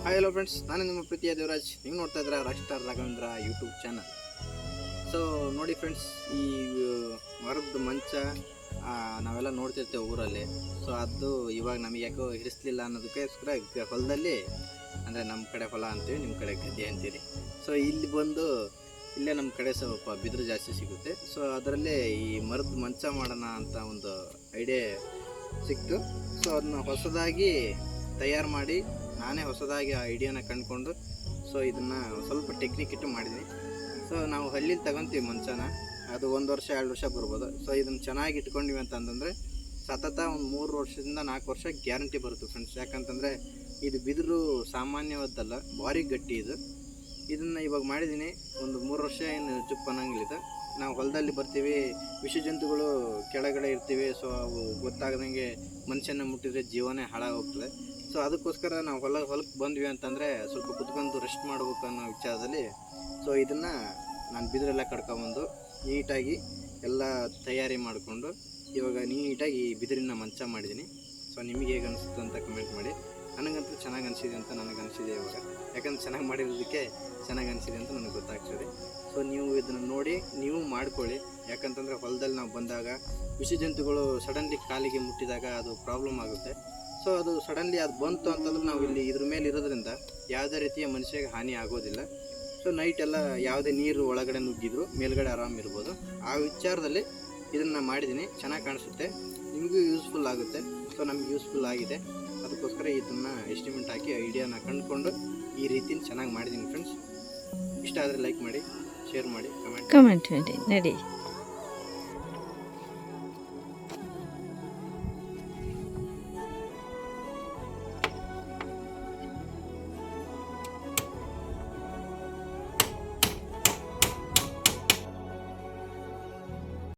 Hi hello friends, ನಾನು ನಿಮ್ಮ ಪ್ರೀತಿಯ ದೇವರಾಜ್. ನೀವು ನೋಡ್ತಾ ಇದ್ದೀರಾ rock star Raghavendra YouTube channel. So ನೋಡಿ ಫ್ರೆಂಡ್ಸ್, ಈ ಮರದ ಮಂಚ ನಾವೆಲ್ಲ ನೋಡ್ತಿರ್ತೇವೆ ಊರಲ್ಲಿ. ಸೊ ಅದು ಇವಾಗ ನಮಗೆ ಯಾಕೋ ಹಿಡಿಸ್ಲಿಲ್ಲ ಅನ್ನೋದಕ್ಕೋಸ್ಕರ ಹೊಲದಲ್ಲಿ, ಅಂದರೆ ನಮ್ಮ ಕಡೆ ಹೊಲ ಅಂತೀವಿ, ನಿಮ್ಮ ಕಡೆ ಗದ್ದೆ ಅಂತೀರಿ. ಸೊ ಇಲ್ಲಿ ಬಂದು ಇಲ್ಲೇ ನಮ್ಮ ಕಡೆ ಸ್ವಲ್ಪ ಬಿದಿರು ಜಾಸ್ತಿ ಸಿಗುತ್ತೆ. ಸೊ ಅದರಲ್ಲೇ ಈ ಮರದ ಮಂಚ ಮಾಡೋಣ ಅಂತ ಒಂದು ಐಡಿಯಾ ಸಿಕ್ತು. ಸೊ ಅದನ್ನ ಹೊಸದಾಗಿ ತಯಾರು ಮಾಡಿ ನಾನೇ ಹೊಸದಾಗಿ ಆ ಐಡಿಯಾನ ಕಂಡುಕೊಂಡು ಸೊ ಇದನ್ನು ಸ್ವಲ್ಪ ಟೆಕ್ನಿಕ್ ಇಟ್ಟು ಮಾಡಿದ್ದೀನಿ. ಸೊ ನಾವು ಹಳ್ಳಿಲಿ ತಗೊತೀವಿ ಮಂಚನ, ಅದು 1 ವರ್ಷ 2 ವರ್ಷ ಬರ್ಬೋದು. ಸೊ ಇದನ್ನು ಚೆನ್ನಾಗಿ ಇಟ್ಕೊಂಡಿವಿ ಅಂತಂದರೆ ಸತತ ಒಂದು 3 ವರ್ಷದಿಂದ 4 ವರ್ಷ ಗ್ಯಾರಂಟಿ ಬರುತ್ತೆ ಫ್ರೆಂಡ್ಸ್. ಯಾಕಂತಂದರೆ ಇದು ಬಿದಿರು ಸಾಮಾನ್ಯವಾದ್ದಲ್ಲ, ಭಾರಿ ಗಟ್ಟಿ ಇದು. ಇದನ್ನು ಇವಾಗ ಮಾಡಿದ್ದೀನಿ, ಒಂದು 3 ವರ್ಷ ಏನು ಚುಪ್ ಅನ್ನಂಗಿಲ್ಲ. ನಾವು ಹೊಲದಲ್ಲಿ ಬರ್ತೀವಿ, ವಿಷಜಂತುಗಳು ಕೆಳಗಡೆ ಇರ್ತೀವಿ. ಸೊ ಅವು ಗೊತ್ತಾಗದಂಗೆ ಮನುಷ್ಯನ ಮುಟ್ಟಿದ್ರೆ ಜೀವನೇ ಹಾಳಾಗೋಗ್ತದೆ. ಸೊ ಅದಕ್ಕೋಸ್ಕರ ನಾವು ಹೊಲಕ್ಕೆ ಬಂದ್ವಿ ಅಂತಂದರೆ ಸ್ವಲ್ಪ ಕುತ್ಕೊಂಡು ರೆಸ್ಟ್ ಮಾಡಬೇಕು ಅನ್ನೋ ವಿಚಾರದಲ್ಲಿ ಸೊ ಇದನ್ನು ನಾನು ಬಿದಿರೆಲ್ಲ ಕಡ್ಕೊಂಬಂದು ನೀಟಾಗಿ ಎಲ್ಲ ತಯಾರಿ ಮಾಡಿಕೊಂಡು ಇವಾಗ ನೀಟಾಗಿ ಬಿದಿರಿನ ಮಂಚ ಮಾಡಿದ್ದೀನಿ. ಸೊ ನಿಮಗೆ ಹೇಗೆ ಅನಿಸುತ್ತೆ ಅಂತ ಕಮೆಂಟ್ ಮಾಡಿ. ನನಗಂತೂ ಚೆನ್ನಾಗಿ ಅನಿಸಿದೆ ಅಂತ ನನಗೆ ಅನಿಸಿದೆ ಇವಾಗ. ಯಾಕಂದ್ರೆ ಚೆನ್ನಾಗಿ ಮಾಡಿರೋದಕ್ಕೆ ಚೆನ್ನಾಗಿ ಅನಿಸಿದೆ ಅಂತ ನನಗೆ ಗೊತ್ತಾಗ್ತದೆ. ಸೊ ನೀವು ಇದನ್ನು ನೋಡಿ ನೀವು ಮಾಡ್ಕೊಳ್ಳಿ. ಯಾಕಂತಂದರೆ ಹೊಲದಲ್ಲಿ ನಾವು ಬಂದಾಗ ವಿಷಜಂತುಗಳು ಸಡನ್ಲಿ ಕಾಲಿಗೆ ಮುಟ್ಟಿದಾಗ ಅದು ಪ್ರಾಬ್ಲಮ್ ಆಗುತ್ತೆ. ಸೊ ಅದು ಸಡನ್ಲಿ ಅದು ಬಂತು ಅಂತಂದ್ರೆ ನಾವು ಇಲ್ಲಿ ಇದ್ರ ಮೇಲೆ ಇರೋದ್ರಿಂದ ಯಾವುದೇ ರೀತಿಯ ಮನುಷ್ಯಗೆ ಹಾನಿ ಆಗೋದಿಲ್ಲ. ಸೊ ನೈಟ್ ಎಲ್ಲ ಯಾವುದೇ ನೀರು ಒಳಗಡೆ ನುಗ್ಗಿದ್ರು ಮೇಲ್ಗಡೆ ಆರಾಮಿರ್ಬೋದು. ಆ ವಿಚಾರದಲ್ಲಿ ಇದನ್ನು ಮಾಡಿದ್ದೀನಿ, ಚೆನ್ನಾಗಿ ಕಾಣಿಸುತ್ತೆ, ನಿಮಗೂ ಯೂಸ್ಫುಲ್ ಆಗುತ್ತೆ. ಸೊ ನಮ್ಗೆ ಯೂಸ್ಫುಲ್ ಆಗಿದೆ, ಅದಕ್ಕೋಸ್ಕರ ಇದನ್ನು ಎಸ್ಟಿಮೇಟ್ ಹಾಕಿ ಐಡಿಯಾನ ಕಂಡುಕೊಂಡು ಈ ರೀತಿ ಚೆನ್ನಾಗಿ ಮಾಡಿದ್ದೀನಿ ಫ್ರೆಂಡ್ಸ್. ಇಷ್ಟ ಆದರೆ ಲೈಕ್ ಮಾಡಿ, ಶೇರ್ ಮಾಡಿ, ಕಮೆಂಟ್ ಮಾಡಿ ನಡಿ.